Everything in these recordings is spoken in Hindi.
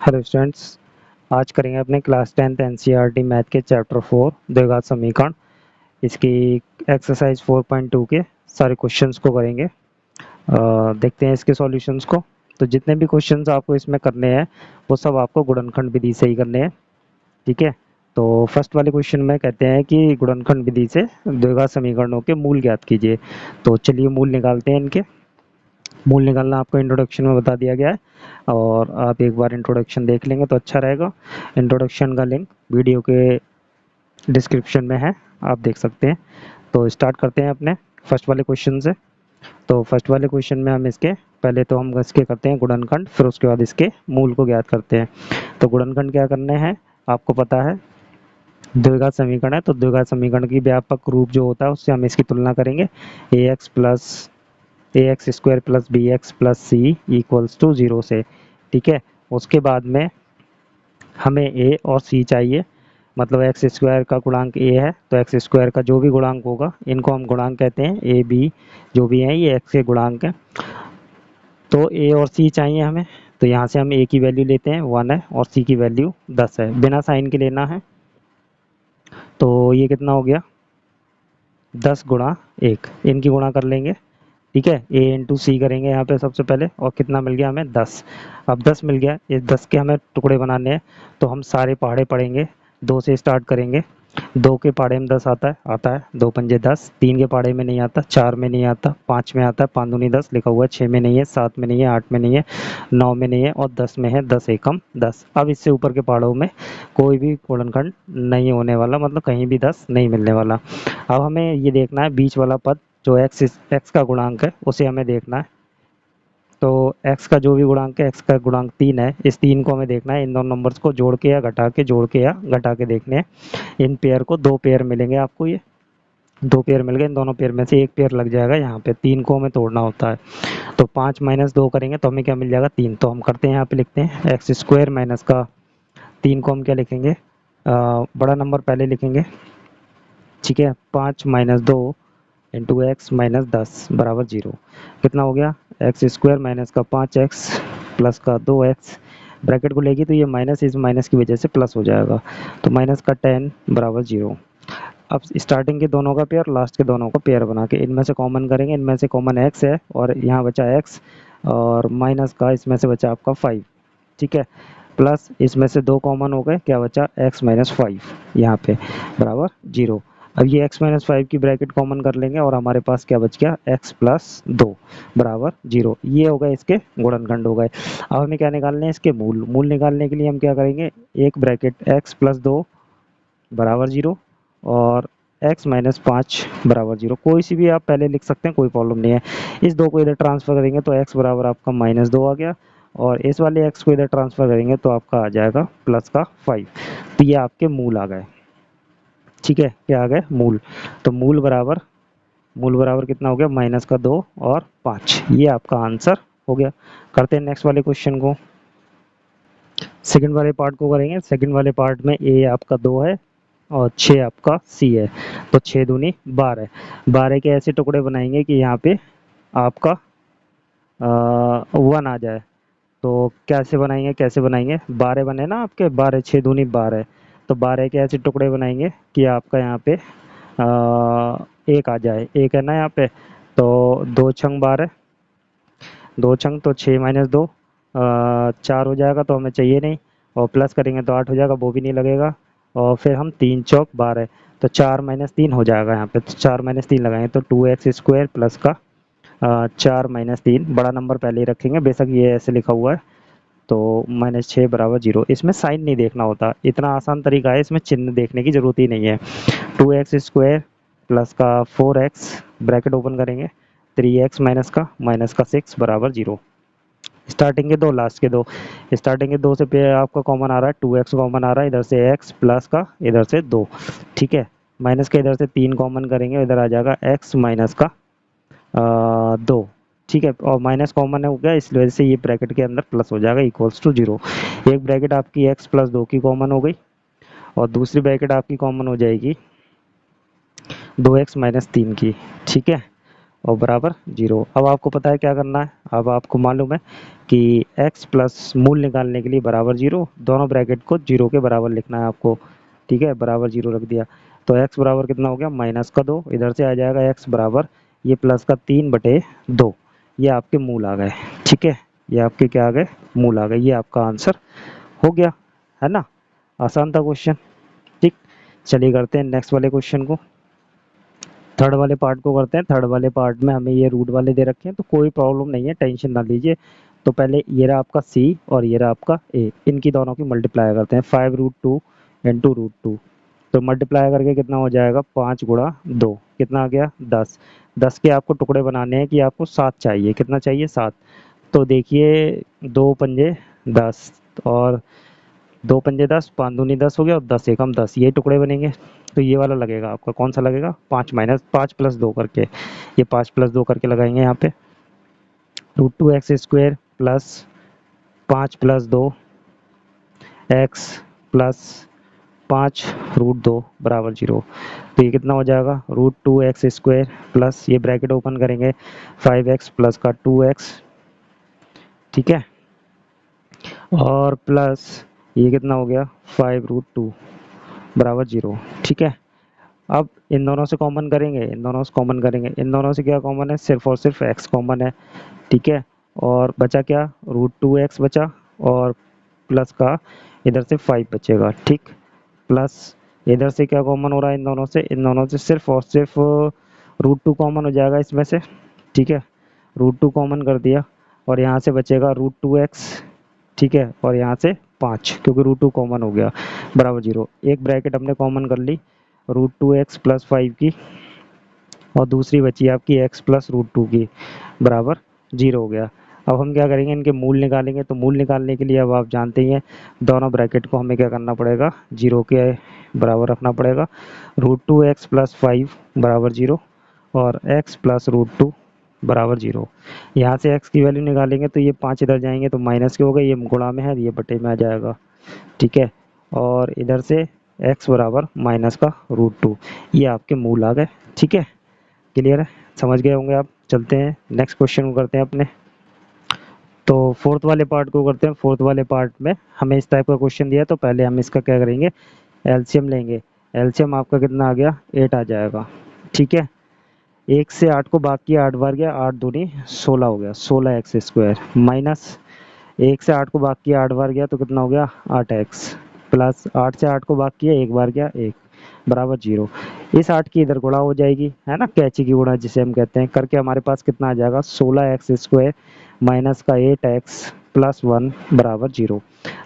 Hello students. आज करेंगे अपने क्लास 10th एनसीईआरटी मैथ के चैप्टर 4 द्विघात समीकरण। इसकी एक्सरसाइज 4.2 के सारे क्वेश्चंस को करेंगे। देखते हैं इसके सॉल्यूशंस को। तो जितने भी क्वेश्चंस आपको इसमें करने हैं वो सब आपको गुणनखंड विधि से ही करने हैं। ठीक है। तो फर्स्ट वाले क्वेश्चन में कहते हैं कि गुणनखंड विधि से द्विघात समीकरणों के मूल ज्ञात कीजिए। तो चलिए मूल निकालते हैं। इनके मूल निकालना आपको इंट्रोडक्शन में बता दिया गया है और आप एक बार इंट्रोडक्शन देख लेंगे तो अच्छा रहेगा। इंट्रोडक्शन का लिंक वीडियो के डिस्क्रिप्शन में है, आप देख सकते हैं। तो स्टार्ट करते हैं अपने फर्स्ट वाले क्वेश्चन से। तो फर्स्ट वाले क्वेश्चन में हम इसके पहले तो हम इसके करते हैं गुणनखंड, फिर उसके बाद इसके मूल को ज्ञात करते हैं। तो गुणनखंड क्या करने हैं आपको पता है, द्विघात समीकरण है तो द्विघात समीकरण की व्यापक रूप जो होता है उससे हम इसकी तुलना करेंगे। A X plus A X square plus B X plus C equals to 0 से। ठीक है। उसके बाद में हमें ए और सी चाहिए, मतलब एक्स स्क्वायर का गुणांक ए है तो एक्स स्क्वायर का जो भी गुणांक होगा इनको हम गुणांक कहते हैं। ए बी जो भी है ये एक्स के गुणांक हैं। तो ए और सी चाहिए हमें, तो यहाँ से हम ए की वैल्यू लेते हैं 1 है और सी की वैल्यू 10 है, बिना साइन के लेना है। तो ये कितना हो गया 10 गुणा 1, इनकी गुणा कर लेंगे। ठीक है। ए इंटू सी करेंगे यहाँ पे सबसे पहले और कितना मिल गया हमें 10। अब 10 मिल गया, इस 10 के हमें टुकड़े बनाने हैं तो हम सारे पहाड़े पढ़ेंगे। 2 से स्टार्ट करेंगे। 2 के पहाड़े में 10 आता है 2 पंजे 10। 3 के पहाड़े में नहीं आता, 4 में नहीं आता, 5 में आता है, 5 दूनी 10 लिखा हुआ है, 6 में नहीं है, 7 में नहीं है, 8 में नहीं है, 9 में नहीं है और 10 में है। 10 एकम 10। अब इससे ऊपर के पहाड़ों में कोई भी गुणनखंड नहीं होने वाला, मतलब कहीं भी 10 नहीं मिलने वाला। अब हमें ये देखना है बीच वाला पद जो एक्स का गुणांक है उसे हमें देखना है। तो एक्स का जो भी गुणांक है, एक्स का गुणांक 3 है, इस 3 को हमें देखना है। इन दोनों नंबर्स को जोड़ के या घटा के, जोड़ के या घटा के देखने हैं। इन पेयर को 2 पेयर मिलेंगे आपको, ये 2 पेयर मिल गए। इन दोनों पेयर में से एक पेयर लग जाएगा यहाँ पे, 3 को हमें तोड़ना होता है। तो 5 माइनस 2 करेंगे तो हमें क्या मिल जाएगा 3। तो हम करते हैं यहाँ पे लिखते हैं एक्स स्क्वायर माइनस का 3 को हम क्या लिखेंगे, बड़ा नंबर पहले लिखेंगे। ठीक है। 5 माइनस 2 इंटू एक्स माइनस 10 बराबर 0। कितना हो गया एक्स स्क्वायर माइनस का 5x प्लस का 2x, ब्रैकेट को लेगी तो ये माइनस इस माइनस की वजह से प्लस हो जाएगा। तो माइनस का 10 बराबर 0। अब स्टार्टिंग के दोनों का पेयर, लास्ट के दोनों का पेयर बना के इनमें से कॉमन करेंगे। इनमें से कॉमन x है और यहाँ बचा x और माइनस का इसमें से बचा आपका 5। ठीक है। प्लस इसमें से 2 कॉमन हो गए, क्या बचा x माइनस 5 यहाँ पे बराबर 0। अब ये x माइनस 5 की ब्रैकेट कॉमन कर लेंगे और हमारे पास क्या बच गया x प्लस 2 बराबर 0। ये हो गए इसके गुणनखंड हो गए। अब हमें क्या निकालने हैं इसके मूल। मूल निकालने के लिए हम क्या करेंगे, एक ब्रैकेट x प्लस 2 बराबर 0 और x माइनस 5 बराबर 0। कोई सी भी आप पहले लिख सकते हैं, कोई प्रॉब्लम नहीं है। इस 2 को इधर ट्रांसफर करेंगे तो x बराबर आपका माइनस 2 आ गया और इस वाले x को इधर ट्रांसफर करेंगे तो आपका आ जाएगा प्लस का 5। तो ये आपके मूल आ गए। ठीक है। क्या आ गए मूल। तो मूल बराबर कितना हो गया माइनस का 2 और 5। ये आपका आंसर हो गया। करते हैं नेक्स्ट वाले क्वेश्चन को। सेकंड वाले पार्ट को करेंगे। सेकंड वाले पार्ट में ए आपका 2 है और 6 आपका सी है। तो 6 दूनी 12। 12 के ऐसे टुकड़े बनाएंगे कि यहाँ पे आपका 1 आ जाए। तो कैसे बनाएंगे 12 बने ना आपके, 12 6 दूनी 12। तो 12 के ऐसे टुकड़े बनाएंगे कि आपका यहाँ पे 1 आ जाए। 1 है ना यहाँ पे, तो 2 छंग 12, 2 छंग तो 6 माइनस 2 4 हो जाएगा, तो हमें चाहिए नहीं। और प्लस करेंगे तो 8 हो जाएगा, वो भी नहीं लगेगा। और फिर हम 3 चौक 12, तो 4 माइनस 3 हो जाएगा यहाँ पे। तो 4 माइनस 3 लगाएंगे तो 2x स्क्वायर प्लस का 4 माइनस 3, बड़ा नंबर पहले ही रखेंगे, बेशक ये ऐसे लिखा हुआ है। तो माइनस 6 बराबर 0। इसमें साइन नहीं देखना होता, इतना आसान तरीका है, इसमें चिन्ह देखने की जरूरत ही नहीं है। 2x स्क्वायर प्लस का 4x ब्रैकेट ओपन करेंगे, 3x माइनस का 6 बराबर 0। स्टार्टिंग के 2 लास्ट के 2, स्टार्टिंग के 2 से पे आपका कॉमन आ रहा है, 2x कॉमन आ रहा है, इधर से x प्लस का इधर से 2। ठीक है। माइनस के इधर से 3 कॉमन करेंगे, इधर आ जाएगा x माइनस का 2। ठीक है। और माइनस कॉमन हो गया, इस वजह से ये ब्रैकेट के अंदर प्लस हो जाएगा इक्वल्स टू 0। एक ब्रैकेट आपकी x प्लस 2 की कॉमन हो गई और दूसरी ब्रैकेट आपकी कॉमन हो जाएगी 2x माइनस 3 की। ठीक है। और बराबर 0। अब आपको पता है क्या करना है, अब आपको मालूम है कि x प्लस मूल निकालने के लिए बराबर 0, दोनों ब्रैकेट को 0 के बराबर लिखना है आपको। ठीक है, बराबर 0 रख दिया तो x बराबर कितना हो गया माइनस का 2, इधर से आ जाएगा x बराबर ये प्लस का 3/2, ये आपके मूल आ गए। ठीक है, ये आपके क्या आ गए, मूल आ गए। ये आपका आंसर हो गया, है ना। आसान था क्वेश्चन। ठीक, चलिए करते हैं नेक्स्ट वाले क्वेश्चन को। थर्ड वाले पार्ट को करते हैं। थर्ड वाले पार्ट में हमें ये रूट वाले दे रखे हैं तो कोई प्रॉब्लम नहीं है, टेंशन ना लीजिए। तो पहले ये रहा आपका c और ये रहा आपका a, इनकी दोनों की मल्टीप्लाई करते हैं। 5√2 इंटू √2, तो मल्टीप्लाई करके कितना हो जाएगा 5 गुणा 2, कितना आ गया 10। 10 के आपको टुकड़े बनाने हैं कि आपको 7 चाहिए, कितना चाहिए 7। तो देखिए 2 पंजे 10 और 2 पंजे 10, 5 दूनी 10 हो गया और 10 एकम 10, ये टुकड़े बनेंगे। तो ये वाला लगेगा आपका, कौन सा लगेगा 5 प्लस 2 करके, ये 5 प्लस 2 करके लगाएंगे यहाँ पे। √2x² plus 5 plus 2 x plus 5√2 बराबर 0। तो ये कितना हो जाएगा √2x² प्लस, ये ब्रैकेट ओपन करेंगे 5x प्लस का 2x, ठीक है, और प्लस ये कितना हो गया 5√2 बराबर 0। ठीक है, अब इन दोनों से कॉमन करेंगे, इन दोनों से कॉमन करेंगे, इन दोनों से क्या कॉमन है, सिर्फ और सिर्फ x कॉमन है। ठीक है, और बचा क्या √2x बचा, और प्लस का इधर से 5 बचेगा। ठीक, प्लस इधर से क्या कॉमन हो रहा है, इन दोनों से, इन दोनों से सिर्फ और सिर्फ √2 कॉमन हो जाएगा इसमें से। ठीक है, √2 कॉमन कर दिया और यहाँ से बचेगा √2x। ठीक है, और यहाँ से 5, क्योंकि √2 कॉमन हो गया बराबर 0। एक ब्रैकेट हमने कॉमन कर ली √2x प्लस 5 की, और दूसरी बची आपकी x प्लस √2 की बराबर 0 हो गया। अब हम क्या करेंगे, इनके मूल निकालेंगे। तो मूल निकालने के लिए अब आप जानते ही हैं, दोनों ब्रैकेट को हमें क्या करना पड़ेगा, 0 के बराबर रखना पड़ेगा। √2x प्लस 5 बराबर 0 और x प्लस √2 बराबर 0। यहाँ से x की वैल्यू निकालेंगे तो ये 5 इधर जाएंगे तो माइनस के हो गए, ये गुणा में है, ये बटे में आ जाएगा। ठीक है, और इधर से x बराबर माइनस का √2, ये आपके मूल आ गए। ठीक है, क्लियर है, समझ गए होंगे आप। चलते हैं नेक्स्ट क्वेश्चन को करते हैं अपने। तो फोर्थ वाले पार्ट को करते हैं। फोर्थ वाले पार्ट में हमें इस टाइप का क्वेश्चन दिया, तो पहले हम इसका क्या करेंगे, एलसीएम लेंगे। एलसीएम आपका कितना आ गया 8 आ जाएगा। ठीक है, 1 से 8 को भाग किया 8 बार गया, 8 दूनी 16 हो गया, 16x² माइनस 1 से 8 को भाग किया 8 बार गया तो कितना हो गया 8x, प्लस 8 से 8 को भाग किया 1 बार गया 1 बराबर 0। इस 8 की इधर गुणा हो जाएगी, है ना, कैची की गुणा जिसे हम कहते हैं, करके हमारे पास कितना आ जाएगा 16x² माइनस का 8x प्लस 1 बराबर 0।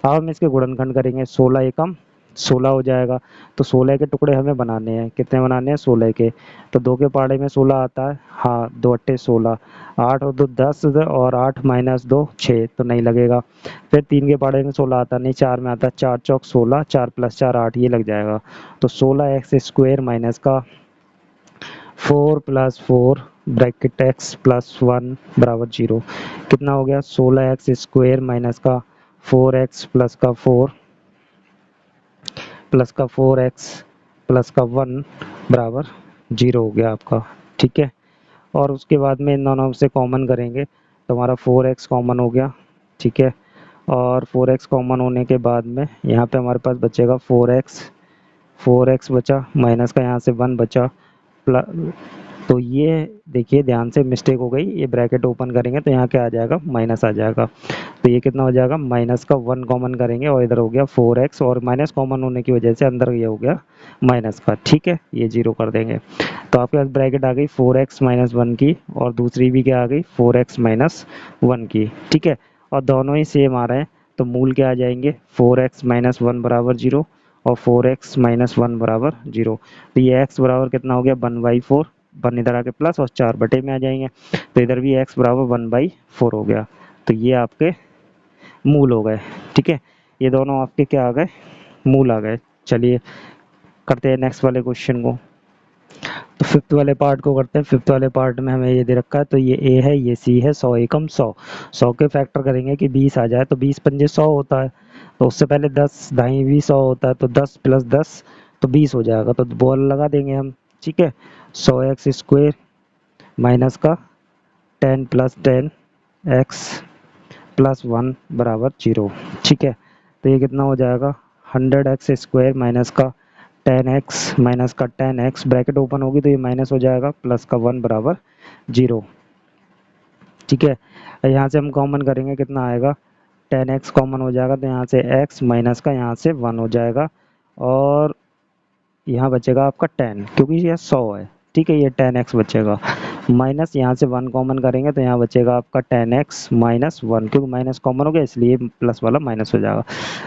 अब हम इसके गुणनखंड करेंगे, 16 एकम 16 हो जाएगा। तो 16 के टुकड़े हमें बनाने हैं, कितने बनाने हैं 16 के। तो 2 के पहाड़े में 16 आता है, हाँ 2 अट्ठे 16, 8 और 2 10 और 8 माइनस 2 6, तो नहीं लगेगा। फिर 3 के पहाड़े में 16 आता नहीं, 4 में आता, 4 चौक 16, 4 प्लस 4 8, ये लग जाएगा। तो 16x² माइनस का 4 प्लस 4 ब्रैकेट x प्लस 1 बराबर 0, कितना हो गया 16x² माइनस का 4x प्लस का 4 प्लस का 4x प्लस का 1 बराबर 0 हो गया आपका। ठीक है, और उसके बाद में इन दोनों से कॉमन करेंगे तो हमारा 4x कॉमन हो गया। ठीक है, और 4x कॉमन होने के बाद में यहाँ पे हमारे पास बचेगा 4x बचा, माइनस का यहाँ से 1 बचा, प्लस, तो ये देखिए ध्यान से मिस्टेक हो गई, ये ब्रैकेट ओपन करेंगे तो यहाँ क्या आ जाएगा माइनस आ जाएगा। तो ये कितना हो जाएगा माइनस का 1 कॉमन करेंगे और इधर हो गया 4x, और माइनस कॉमन होने की वजह से अंदर ये हो गया माइनस का। ठीक है, ये 0 कर देंगे। तो आपके पास ब्रैकेट आ गई 4x माइनस 1 की, और दूसरी भी क्या आ गई 4x माइनस 1 की। ठीक है, और दोनों ही सेम आ रहे हैं, तो मूल क्या आ जाएंगे 4x माइनस 1 बराबर 0 और 4x माइनस 1 बराबर 0। तो ये x बराबर कितना हो गया 1/4, 1 इधर आके प्लस और 4 बटे में आ जाएंगे, तो इधर भी x बराबर 1/4 हो गया। तो ये आपके मूल हो गए। ठीक है, ये दोनों आपके क्या आ गए, मूल आ गए। चलिए करते हैं नेक्स्ट वाले क्वेश्चन को। तो फिफ्थ वाले पार्ट को करते हैं। फिफ्थ वाले पार्ट में हमें ये दे रखा है, तो ये a है, ये c है, 100 एकम 100, 100 के फैक्टर करेंगे कि 20 आ जाए, तो 20 पंजे 100 होता है, तो उससे पहले 10 दाई भी 100 होता है, तो 10 प्लस 10 तो 20 हो जाएगा, तो बॉल लगा देंगे हम। ठीक है, 100x² माइनस का 10 प्लस 10 एक्स प्लस 1 बराबर 0। ठीक है, तो ये कितना हो जाएगा 100x² माइनस का 10x माइनस का 10x, ब्रैकेट ओपन होगी तो ये माइनस हो जाएगा, प्लस का 1 बराबर 0। ठीक है, यहाँ से हम कॉमन करेंगे, कितना आएगा 10x कॉमन हो जाएगा, तो यहाँ से x माइनस का यहाँ से 1 हो जाएगा, और यहाँ बचेगा आपका 10, क्योंकि ये 100 है। ठीक है, ये 10x बचेगा, माइनस यहाँ से 1 कॉमन करेंगे तो यहाँ बचेगा आपका 10x माइनस 1, क्योंकि माइनस कॉमन हो गया इसलिए प्लस वाला माइनस हो जाएगा।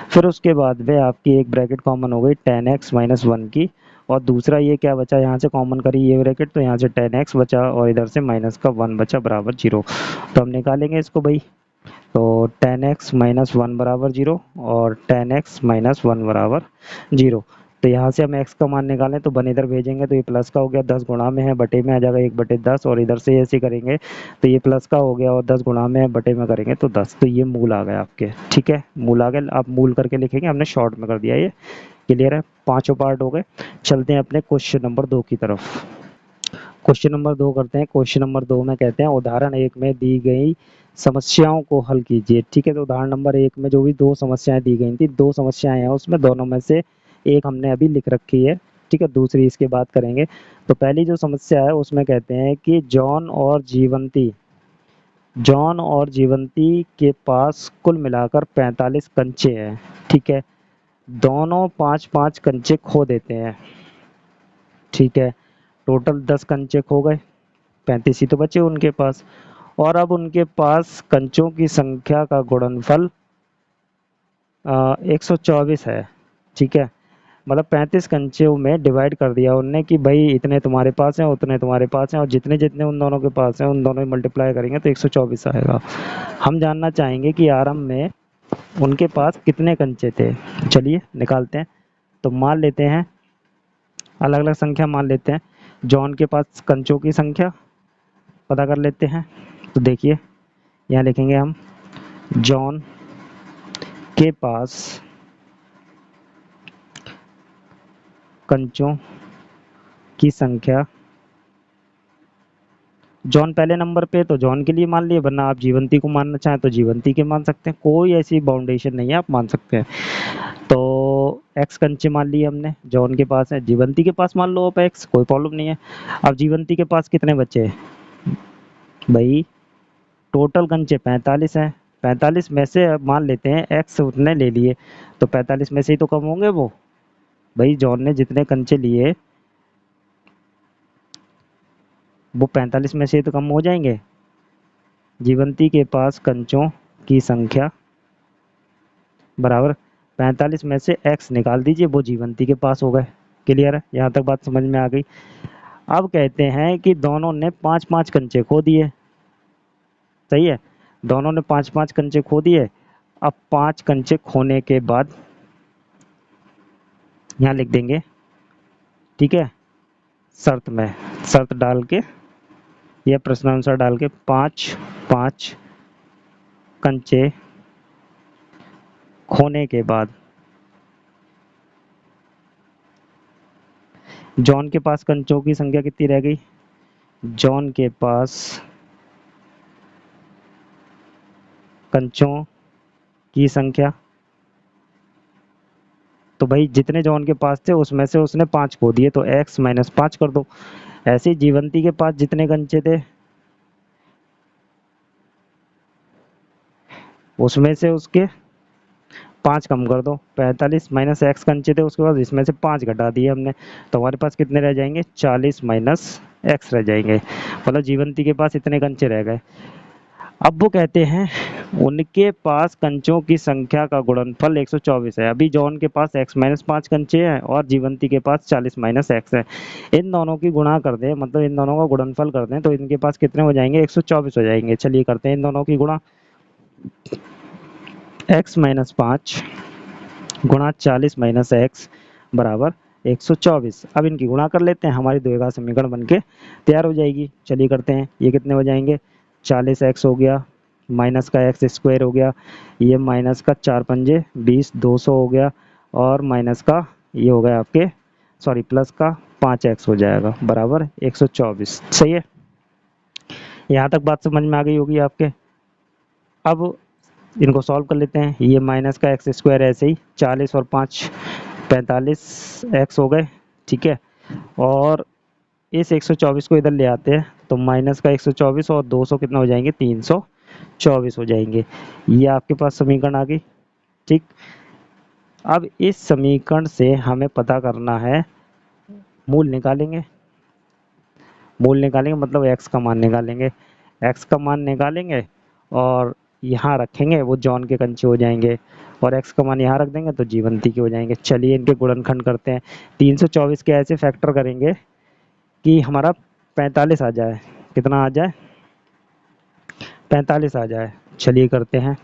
फिर उसके बाद में आपकी एक ब्रैकेट कॉमन हो गई 10x माइनस 1 की, और दूसरा ये क्या बचा, यहाँ से कॉमन करी ये ब्रैकेट, तो यहाँ से 10x बचा और इधर से माइनस का 1 बचा बराबर 0। तो हम निकालेंगे इसको भाई, तो 10x माइनस 1 बराबर 0 और 10x माइनस 1 बराबर 0। तो यहाँ से हम x का मान निकालें तो 1 इधर भेजेंगे तो ये प्लस का हो गया, 10 गुणा में है बटे में आ जाएगा 1/10, और इधर से ऐसे करेंगे तो ये प्लस का हो गया और 10 गुणा में है बटे में करेंगे तो 10। तो ये मूल आ गए आपके। ठीक है, मूल आ गए, आप मूल करके लिखेंगे, हमने शॉर्ट में कर दिया। ये क्लियर है, पांचों पार्ट हो गए। चलते हैं अपने क्वेश्चन नंबर 2 की तरफ। क्वेश्चन नंबर 2 करते हैं। क्वेश्चन नंबर 2 में कहते हैं उदाहरण 1 में दी गई समस्याओं को हल कीजिए। ठीक है, तो उदाहरण नंबर 1 में जो भी 2 समस्याएं दी गई थी, 2 समस्याएं हैं उसमें, दोनों में से एक हमने अभी लिख रखी है। ठीक है, दूसरी इसके बाद करेंगे। तो पहली जो समस्या है उसमें कहते हैं कि जॉन और जीवंती के पास कुल मिलाकर 45 कंचे हैं। ठीक है, दोनों 5-5 कंचे खो देते हैं। ठीक है, टोटल 10 कंचे खो गए, 35 ही तो बचे उनके पास, और अब उनके पास कंचों की संख्या का गुणनफल 124 है। ठीक है, मतलब 35 कंचों में डिवाइड कर दिया उनने कि भाई इतने तुम्हारे पास हैं उतने तुम्हारे पास हैं, और जितने जितने उन दोनों के पास हैं उन दोनों में मल्टीप्लाई करेंगे तो 124 आएगा। हम जानना चाहेंगे कि आरंभ में उनके पास कितने कंचे थे। चलिए निकालते हैं। तो मान लेते हैं, अलग अलग संख्या मान लेते हैं। जॉन के पास कंचों की संख्या पता कर लेते हैं। तो देखिए यहाँ लिखेंगे हम, जॉन के पास कंचों की संख्या, जॉन पहले नंबर पे तो जॉन के लिए मान लिए, वरना आप जीवंती को मानना चाहें तो जीवंती के मान सकते हैं, कोई ऐसी बाउंडेशन नहीं है, आप मान सकते हैं। तो एक्स कंचे मान लिए हमने, जॉन के पास है, जीवंती के पास मान लो आप एक्स, कोई प्रॉब्लम नहीं है। अब जीवंती के पास कितने बचे भाई, टोटल कंचे 45 हैं, 45 में से अब मान लेते हैं एक्स उतने ले लिए, तो 45 में से ही तो कम होंगे वो। भाई जॉन ने जितने कंचे लिए वो 45 में से तो कम हो जाएंगे। जीवंती के पास कंचों की संख्या बराबर 45 में से x निकाल दीजिए, वो जीवंती के पास हो गए। क्लियर है, यहाँ तक बात समझ में आ गई। अब कहते हैं कि दोनों ने 5-5 कंचे खो दिए। सही है, दोनों ने 5-5 कंचे खो दिए। अब 5 कंचे खोने के बाद यहाँ लिख देंगे। ठीक है, शर्त में, शर्त डाल के या प्रश्नानुसार डाल के 5-5 कंचे खोने के बाद जॉन के पास कंचों की संख्या कितनी रह गई, जॉन के पास कंचों की संख्या, तो भाई जितने जॉन के पास थे उसमें से उसने 5 खो दिए, तो x माइनस 5 कर दो। ऐसे ही जीवंती के पास जितने कंचे थे उसमें से उसके 5 कम कर दो, 45 माइनस एक्स कंचे थे उसके बाद, इसमें से 5 घटा दिए हमने, तो हमारे पास कितने रह जाएंगे, 40 माइनस एक्स रह जाएंगे। मतलब जीवंती के पास इतने कंचे रह गए। अब वो कहते हैं उनके पास कंचों की संख्या का गुणनफल 124 है। अभी जॉन के पास x माइनस 5 कंचे हैं और जीवंती के पास 40 माइनस एक्स है। इन दोनों की गुणा कर दें, मतलब इन दोनों का गुणनफल कर दें, तो इनके पास कितने हो जाएंगे, 124 हो जाएंगे। चलिए करते हैं इन दोनों की गुणा। x माइनस 5 गुणा 40 माइनस एक्स बराबर 124। अब इनकी गुणा कर लेते हैं, हमारी द्विघात समीकरण बनके तैयार हो जाएगी। चलिए करते हैं, ये कितने हो जाएंगे, 40x हो गया, माइनस का एक्स स्क्वायर हो गया, ये माइनस का 4 पंजे 20, 200 हो गया, और माइनस का ये हो गया आपके, सॉरी प्लस का 5x हो जाएगा बराबर 124। सही है, यहाँ तक बात समझ में आ गई होगी आपके। अब इनको सॉल्व कर लेते हैं। ये माइनस का एक्स स्क्वायर ऐसे ही 40 और 5 45 एक्स हो गए, ठीक है। और इस 124 को इधर ले आते हैं तो माइनस का 124 और 200 कितना हो जाएंगे, 324 हो जाएंगे। ये आपके पास समीकरण आ गई, ठीक। अब इस समीकरण से हमें पता करना है, मूल निकालेंगे। मूल निकालेंगे मतलब एक्स का मान निकालेंगे। एक्स का मान निकालेंगे और यहाँ रखेंगे, वो जॉन के कंचे हो जाएंगे। और एक्स का मान यहाँ रख देंगे तो जीवंती के हो जाएंगे। चलिए इनके गुणनखंड करते हैं। 324 के ऐसे फैक्टर करेंगे कि हमारा 45 आ जाए। कितना आ जाए, 45 आ जाए। चलिए करते हैं।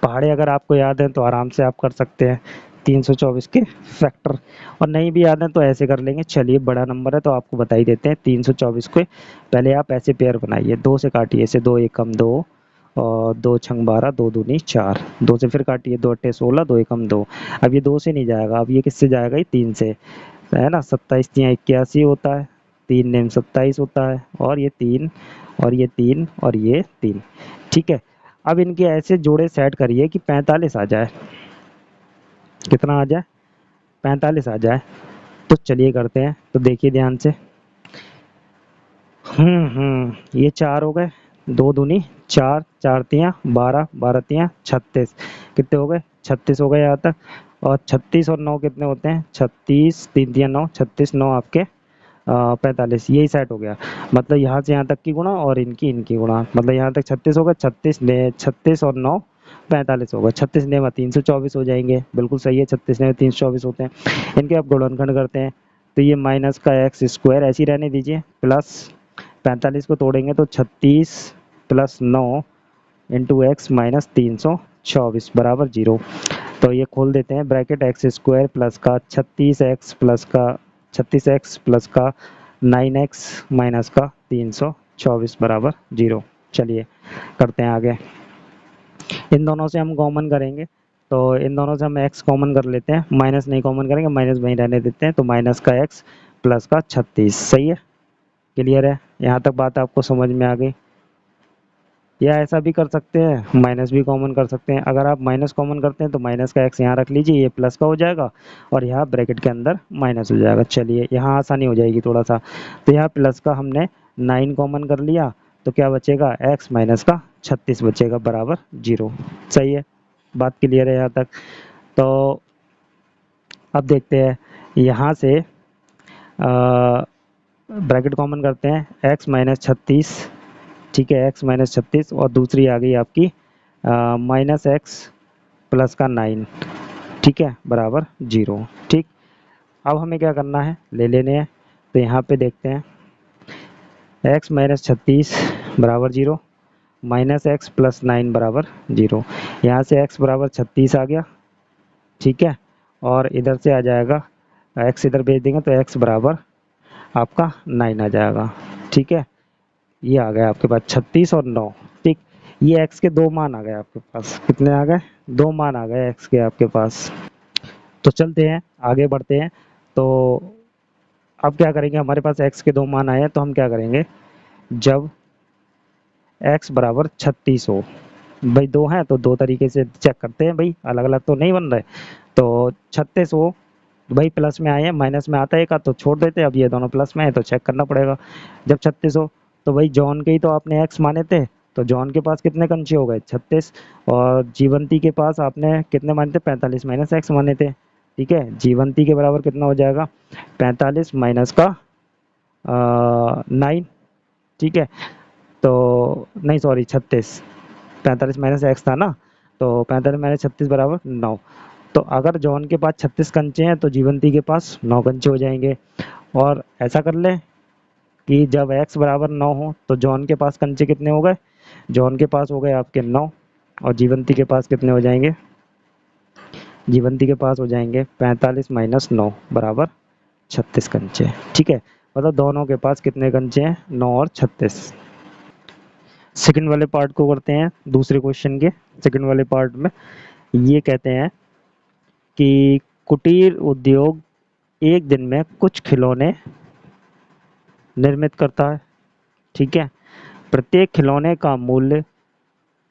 पहाड़े अगर आपको याद है तो आराम से आप कर सकते हैं 324 के फैक्टर, और नहीं भी याद है तो ऐसे कर लेंगे। चलिए बड़ा नंबर है तो आपको बता ही देते हैं। 324 को पहले आप ऐसे पेयर बनाइए, 2 से काटिए, ऐसे 2 एकम 2 और 2 छंग 12, 2 दूनी 4, 2 से फिर काटिए, 2 अट्ठे 16, 2 एकम 2। अब ये 2 से नहीं जाएगा, अब ये किससे जाएगा, ये 3 से, है ना। 27 तियाँ 81 होता है, 3 नेम 27 होता है, और ये 3 और ये 3 और ये 3, ठीक है। अब इनके ऐसे जोड़े सेट करिए कि 45 आ जाए। कितना आ जाए, 45 आ जाए। तो चलिए करते हैं, तो देखिए ध्यान से। ये 4 हो गए, 2 दूनी 4, 4 तियाँ 12, 12 तियाँ 36, कितने हो गए, 36 हो गए यहाँ तक। और 36 और 9 कितने होते हैं, 36, 3 तियाँ 9, 36, 9 आपके 45, यही सेट हो गया। मतलब यहाँ से यहाँ तक की गुणा और इनकी इनकी गुणा, मतलब यहाँ तक 36 होगा, 36 ने 36 और 9 45 होगा। 36 ने 324 हो जाएंगे, बिल्कुल सही है। 36 ने 324 होते हैं। इनके आप गुणनखंड करते हैं तो ये माइनस का एक्स स्क्वायर ऐसे ही रहने दीजिए, प्लस 45 को तोड़ेंगे तो 36 प्लस 9 इंटू एक्स माइनस 324 बराबर 0। तो ये खोल देते हैं ब्रैकेट, एक्स स्क्वायर प्लस का 36 एक्स प्लस का 9x माइनस का 324 बराबर 0। चलिए करते हैं आगे। इन दोनों से हम कॉमन करेंगे तो इन दोनों से हम x कॉमन कर लेते हैं, माइनस नहीं कॉमन करेंगे, माइनस वहीं रहने देते हैं। तो माइनस का x प्लस का 36, सही है, क्लियर है। यहाँ तक बात आपको समझ में आ गई। या ऐसा भी कर सकते हैं, माइनस भी कॉमन कर सकते हैं। अगर आप माइनस कॉमन करते हैं तो माइनस का एक्स यहाँ रख लीजिए, ये प्लस का हो जाएगा और यहाँ ब्रैकेट के अंदर माइनस हो जाएगा। चलिए यहाँ आसानी हो जाएगी थोड़ा सा। तो यहाँ प्लस का हमने 9 कॉमन कर लिया तो क्या बचेगा, एक्स माइनस का 36 बचेगा बराबर 0। सही है, बात क्लियर है यहाँ तक। तो अब देखते हैं यहाँ से ब्रैकेट कॉमन करते हैं, एक्स माइनस 36, ठीक है, एक्स माइनस 36 और दूसरी आ गई आपकी माइनस एक्स प्लस का 9, ठीक है, बराबर 0, ठीक। अब हमें क्या करना है, ले लेने हैं। तो यहाँ पे देखते हैं, एक्स माइनस 36 बराबर 0, माइनस एक्स प्लस 9 बराबर 0। यहाँ से एक्स बराबर 36 आ गया, ठीक है, और इधर से आ जाएगा, एक्स इधर भेज देंगे तो एक्स बराबर आपका 9 आ जाएगा, ठीक है। ये आ गया आपके पास 36 और 9, ठीक। ये x के दो मान आ गए आपके पास, कितने आ गए, दो मान आ गए x के आपके पास। तो चलते हैं आगे बढ़ते हैं। तो अब क्या करेंगे, हमारे पास x के दो मान आए हैं तो हम क्या करेंगे, जब x बराबर 36 हो, भाई दो हैं तो दो तरीके से चेक करते हैं, भाई अलग अलग तो नहीं बन रहे। तो 36 हो, भाई प्लस में आए हैं, माइनस में आता है एक आध तो छोड़ देते हैं, अब ये दोनों प्लस में है तो चेक करना पड़ेगा। जब 36 हो तो भाई जॉन के ही तो आपने एक्स माने थे, तो जॉन के पास कितने कंचे हो गए, 36, और जीवंती के पास आपने कितने माने थे, 45 माइनस एक्स माने थे, ठीक है। जीवंती के बराबर कितना हो जाएगा, 45 माइनस का 9, ठीक है। तो नहीं सॉरी 36, 45 माइनस एक्स था ना, तो 45 माइनस 36 बराबर 9। तो अगर जॉन के पास 36 कंचे हैं तो जीवंती के पास 9 कंचे हो जाएंगे। और ऐसा कर लें कि जब x बराबर 9 हो तो जॉन के पास कंचे कितने हो गए, जॉन के पास हो गए आपके 9, और जीवंती के पास कितने हो जाएंगे, जीवंती के पास हो जाएंगे 45 माइनस 9 बराबर 36 कंचे, ठीक है। मतलब दोनों के पास कितने कंचे हैं, 9 और 36। सेकंड वाले पार्ट को करते हैं, दूसरे क्वेश्चन के सेकंड वाले पार्ट में ये कहते हैं कि कुटीर उद्योग एक दिन में कुछ खिलौने निर्मित करता है, ठीक है। प्रत्येक खिलौने का मूल्य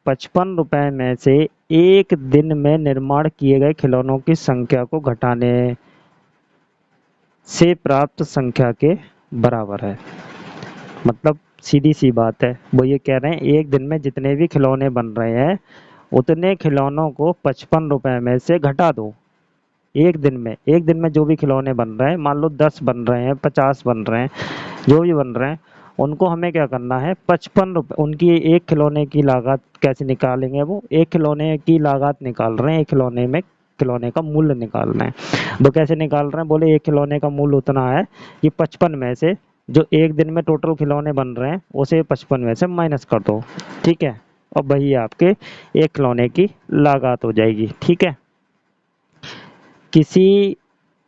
55 रुपए में से एक दिन में निर्माण किए गए खिलौनों की संख्या को घटाने से प्राप्त संख्या के बराबर है। मतलब सीधी सी बात है, वो ये कह रहे हैं एक दिन में जितने भी खिलौने बन रहे हैं उतने खिलौनों को 55 रुपए में से घटा दो। एक दिन में जो भी खिलौने बन रहे हैं, मान लो 10 बन रहे हैं, 50 बन रहे हैं, जो भी बन रहे हैं, उनको हमें क्या करना है, 55 रुपये। उनकी एक खिलौने की लागत कैसे निकालेंगे, वो एक खिलौने की लागत निकाल रहे हैं, एक खिलौने में खिलौने का मूल्य निकाल रहे हैं। तो कैसे निकाल रहे हैं, बोले एक खिलौने का मूल्य उतना है कि 55 में से जो एक दिन में टोटल खिलौने बन रहे हैं उसे 55 में से माइनस कर दो। ठीक है, और वही आपके एक खिलौने की लागत हो जाएगी। ठीक है, किसी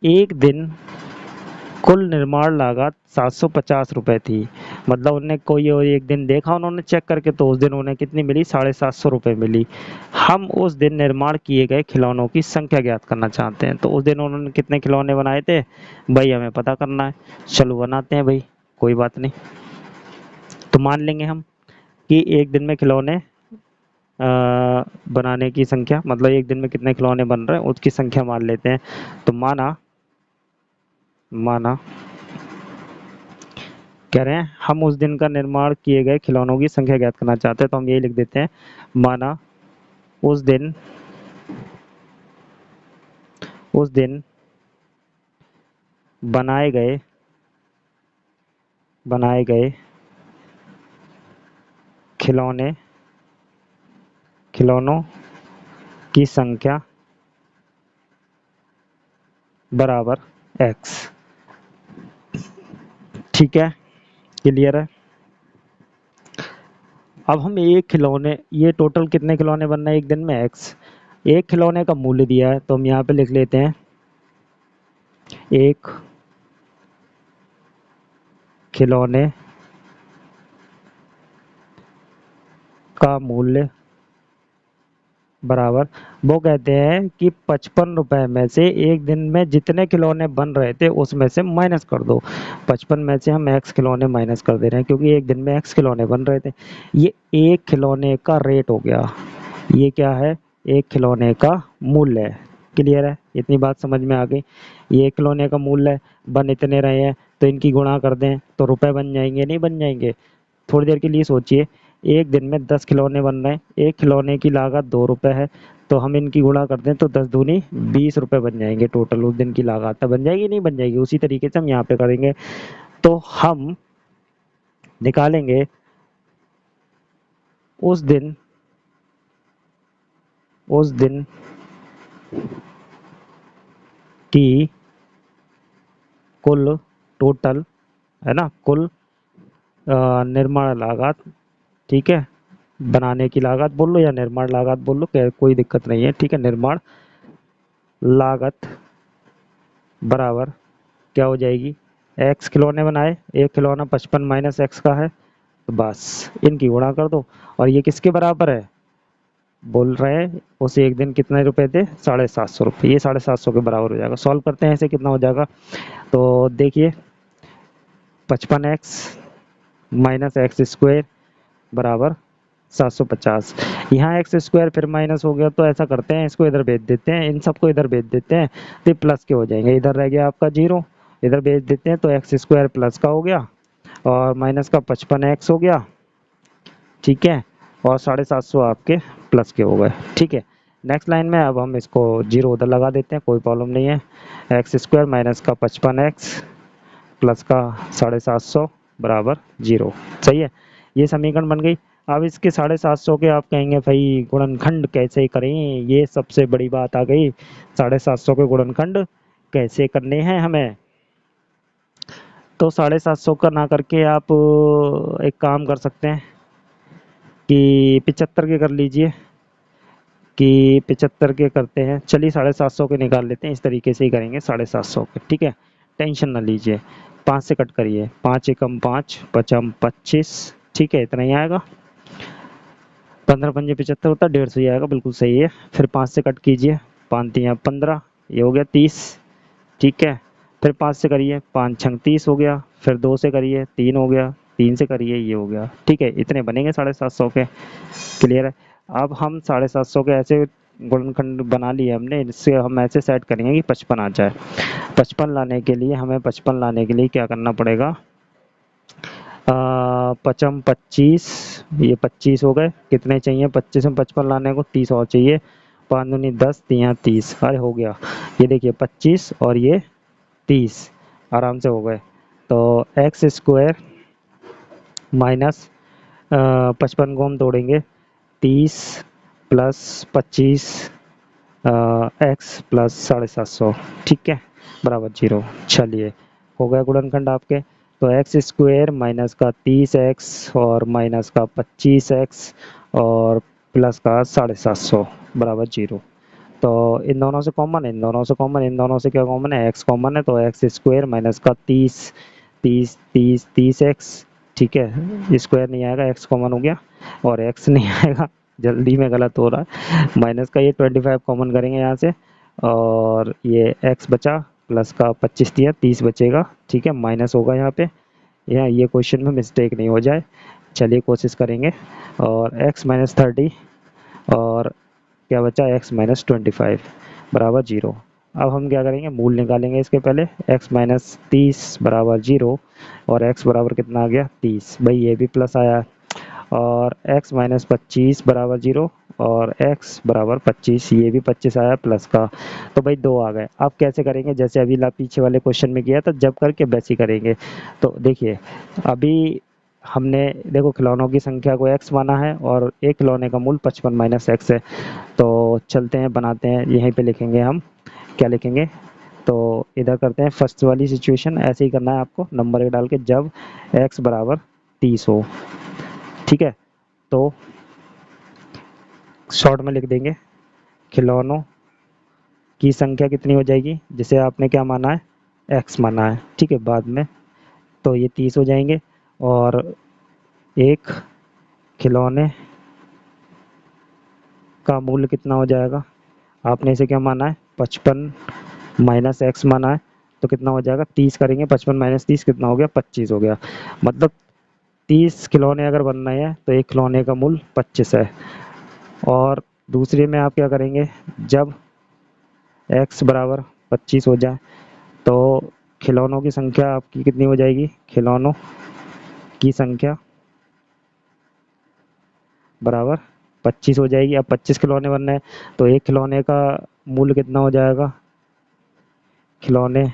एक दिन कुल निर्माण लागत 750 रुपये थी। मतलब उन्हें कोई और एक दिन देखा उन्होंने चेक करके, तो उस दिन उन्हें कितनी मिली, 750 रुपये मिली। हम उस दिन निर्माण किए गए खिलौनों की संख्या ज्ञात करना चाहते हैं। तो उस दिन उन्होंने कितने खिलौने बनाए थे भाई, हमें पता करना है। चलो बनाते हैं भाई, कोई बात नहीं। तो मान लेंगे हम कि एक दिन में खिलौने बनाने की संख्या, मतलब एक दिन में कितने खिलौने बन रहे हैं उसकी संख्या मान लेते हैं। तो माना माना कह रहे हैं हम उस दिन का निर्माण किए गए खिलौनों की संख्या ज्ञात करना चाहते हैं, तो हम यही लिख देते हैं, माना उस दिन बनाए गए खिलौनों की संख्या बराबर x। ठीक है, क्लियर है। अब हम एक खिलौने, ये टोटल कितने खिलौने बन रहे हैं एक दिन में, x। एक खिलौने का मूल्य दिया है तो हम यहाँ पे लिख लेते हैं एक खिलौने का मूल्य बराबर, वो कहते हैं कि 55 रुपए में से एक दिन में जितने खिलौने बन रहे थे उसमें से माइनस कर दो। 55 में से हम x खिलौने माइनस कर दे रहे हैं क्योंकि एक दिन में x खिलौने बन रहे थे। ये एक खिलौने का रेट हो गया, ये क्या है, एक खिलौने का मूल्य है। क्लियर है, इतनी बात समझ में आ गई। ये एक खिलौने का मूल्य है, बन इतने रहे हैं तो इनकी गुणा कर दें तो रुपए बन जाएंगे, नहीं बन जाएंगे। थोड़ी देर के लिए सोचिए, एक दिन में 10 खिलौने बन रहे हैं, एक खिलौने की लागत 2 रुपए है, तो हम इनकी गुणा कर दें तो 10 दूनी 20 रुपए बन जाएंगे टोटल उस दिन की लागत। बन जाएगी नहीं बन जाएगी, उसी तरीके से हम यहाँ पे करेंगे। तो हम निकालेंगे उस दिन की कुल टोटल, है ना, कुल निर्माण लागत। ठीक है, बनाने की लागत बोल लो या निर्माण लागत बोल लो, कोई दिक्कत नहीं है। ठीक है, निर्माण लागत बराबर क्या हो जाएगी, x खिलौने बनाए, एक खिलौना 55 माइनस एक्स का है, तो बस इनकी गुणा कर दो। और ये किसके बराबर है, बोल रहे हैं उस एक दिन कितने रुपए थे, 750 रुपये। ये 750 के बराबर हो जाएगा। सॉल्व करते हैं ऐसे, कितना हो जाएगा, तो देखिए 55x माइनस एक्स स्क्वायर बराबर 750। यहाँ एक्स स्क्वायर फिर माइनस हो गया, तो ऐसा करते हैं इसको इधर भेज देते हैं, इन सबको इधर भेज देते हैं, तो प्लस के हो जाएंगे। इधर रह गया आपका 0, इधर भेज देते हैं तो एक्स स्क्वायर प्लस का हो गया और माइनस का 55x हो गया। ठीक है, और 750 आपके प्लस के हो गए। ठीक है, नेक्स्ट लाइन में अब हम इसको 0 उधर लगा देते हैं, कोई प्रॉब्लम नहीं है। एक्स स्क्वायर माइनस का 55x प्लस का 750 बराबर 0। सही है, ये समीकरण बन गई। अब इसके 750 के आप कहेंगे भाई गुणनखंड कैसे करें, ये सबसे बड़ी बात आ गई, 750 के गुणनखंड कैसे करने हैं हमें। तो 750 का ना करके आप एक काम कर सकते हैं कि 75 के कर लीजिए, कि 75 के करते हैं, चलिए 750 के निकाल लेते हैं, इस तरीके से ही करेंगे 750 के। ठीक है, टेंशन ना लीजिए, 5 से कट करिए, 5 एकम 5 पचम 25। ठीक है, इतना ही आएगा, 15 पंजे 75 होता है, 150 ही आएगा, बिल्कुल सही है। फिर 5 से कट कीजिए, 5 तियाँ 15, ये हो गया 30। ठीक है, फिर 5 से करिए, 5 छंग 30 हो गया, फिर 2 से करिए, 3 हो गया, 3 से करिए, ये हो गया। ठीक है, इतने बनेंगे 750 के। क्लियर है। अब हम 750 के ऐसे गुणनखंड बना लिए हमने, इससे हम ऐसे सेट करेंगे कि 55 आ जाए। 55 लाने के लिए हमें 55 लाने के लिए क्या करना पड़ेगा, पचम 25, ये 25 हो गए। कितने चाहिए 25 में 55 लाने को, 30 और चाहिए। 5 दूनी 10, 3 30। अरे हो गया। ये देखिए 25 और ये 30 आराम से हो गए। तो एक्स स्क्वायर माइनस 55 को हम तोड़ेंगे, 30 प्लस 25 एक्स प्लस 750, ठीक है, बराबर 0। चलिए हो गया गुणनखंड आपके। तो एक्स स्क्वायर माइनस का 30x और माइनस का 25x और प्लस का 750 बराबर 0। तो इन दोनों से कॉमन है, इन दोनों से कॉमन, इन दोनों से क्या कॉमन है, x कॉमन है। तो एक्स स्क्वायर माइनस का 30 30 30 30x, ठीक है, स्क्वायर नहीं आएगा, x कॉमन हो गया और x नहीं आएगा, जल्दी में गलत हो रहा है। माइनस का ये 25 कॉमन करेंगे यहाँ से और ये x बचा, प्लस का 25 दिया, 30 बचेगा, ठीक है, माइनस होगा यहाँ पे। ये क्वेश्चन में मिस्टेक नहीं हो जाए, चलिए कोशिश करेंगे। और x माइनस 30 और क्या बचा, x माइनस 25 बराबर 0। अब हम क्या करेंगे, मूल निकालेंगे इसके पहले। x माइनस 30 बराबर 0 और x बराबर कितना आ गया 30, भाई ये भी प्लस आया। और x माइनस 25 बराबर 0 और x बराबर 25, ये भी 25 आया प्लस का, तो भाई 2 आ गए। अब कैसे करेंगे, जैसे अभी पीछे वाले क्वेश्चन में किया था जब करके वैसे ही करेंगे। तो देखिए अभी हमने देखो खिलौनों की संख्या को x माना है और एक खिलौने का मूल 55 माइनस एक्स है। तो चलते हैं बनाते हैं, यहीं पे लिखेंगे हम, क्या लिखेंगे, तो इधर करते हैं फर्स्ट वाली सिचुएशन, ऐसे ही करना है आपको नंबर एक डाल के, जब x बराबर 30 हो, ठीक है। तो शॉर्ट में लिख देंगे खिलौनों की संख्या कितनी हो जाएगी, जिसे आपने क्या माना है, x माना है, ठीक है, बाद में। तो ये 30 हो जाएंगे और एक खिलौने का मूल्य कितना हो जाएगा, आपने इसे क्या माना है 55 माइनस एक्स माना है, तो कितना हो जाएगा 30 करेंगे, 55 माइनस 30 कितना हो गया 25 हो गया। मतलब 30 खिलौने अगर बन रहे हैं तो एक खिलौने का मूल्य 25 है। और दूसरे में आप क्या करेंगे, जब x बराबर 25 हो जाए तो खिलौनों की संख्या आपकी कितनी हो जाएगी, खिलौनों की संख्या बराबर 25 हो जाएगी। अब 25 खिलौने बन रहे हैं तो एक खिलौने का मूल्य कितना हो जाएगा, खिलौने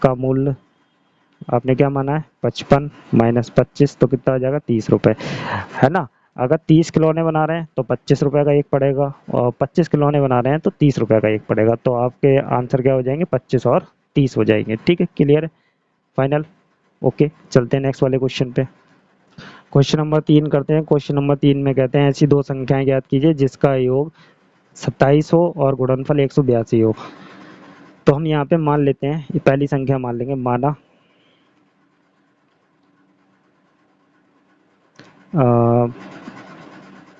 का मूल्य आपने क्या माना है 55 माइनस 25, तो कितना हो जाएगा 30 रुपये, है ना। अगर 30 खिलौने बना रहे हैं तो 25 रुपये का एक पड़ेगा और 25 खिलौने बना रहे हैं तो 30 रुपये का एक पड़ेगा। तो आपके आंसर क्या हो जाएंगे 25 और 30 हो जाएंगे, ठीक है, क्लियर है, फाइनल, ओके। चलते हैं नेक्स्ट वाले क्वेश्चन पे। क्वेश्चन नंबर 3 करते हैं। क्वेश्चन नंबर 3 में कहते हैं ऐसी दो संख्याएं ज्ञात कीजिए जिसका योग 27 हो और गुणनफल 182 हो। तो हम यहाँ पे मान लेते हैं, ये पहली संख्या मान लेंगे, माना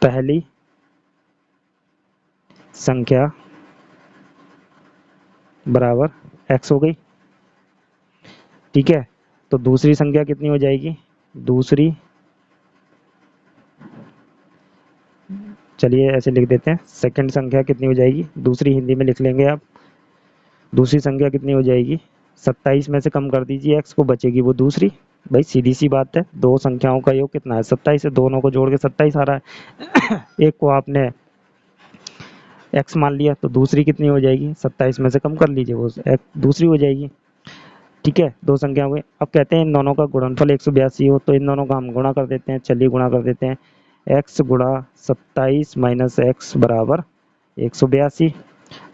पहली संख्या बराबर x हो गई, ठीक है। तो दूसरी संख्या कितनी हो जाएगी, दूसरी, चलिए ऐसे लिख देते हैं, सेकंड संख्या कितनी हो जाएगी, दूसरी हिंदी में लिख लेंगे आप। दूसरी संख्या कितनी हो जाएगी, 27 में से कम कर दीजिए x को, बचेगी वो दूसरी। भाई सीधी सी बात है, दो संख्याओं का योग कितना है 27 है, दोनों को जोड़ के 27 आ रहा है। एक को आपने x मान लिया तो दूसरी कितनी हो जाएगी, 27 में से कम कर लीजिए, वो दूसरी हो जाएगी, ठीक है। दो संख्या हुई। अब कहते हैं इन दोनों का गुणनफल 182 हो, तो इन दोनों का हम गुणा कर देते हैं, चलिए गुणा कर देते हैं। x गुणा 27 माइनस एक्स बराबर 182।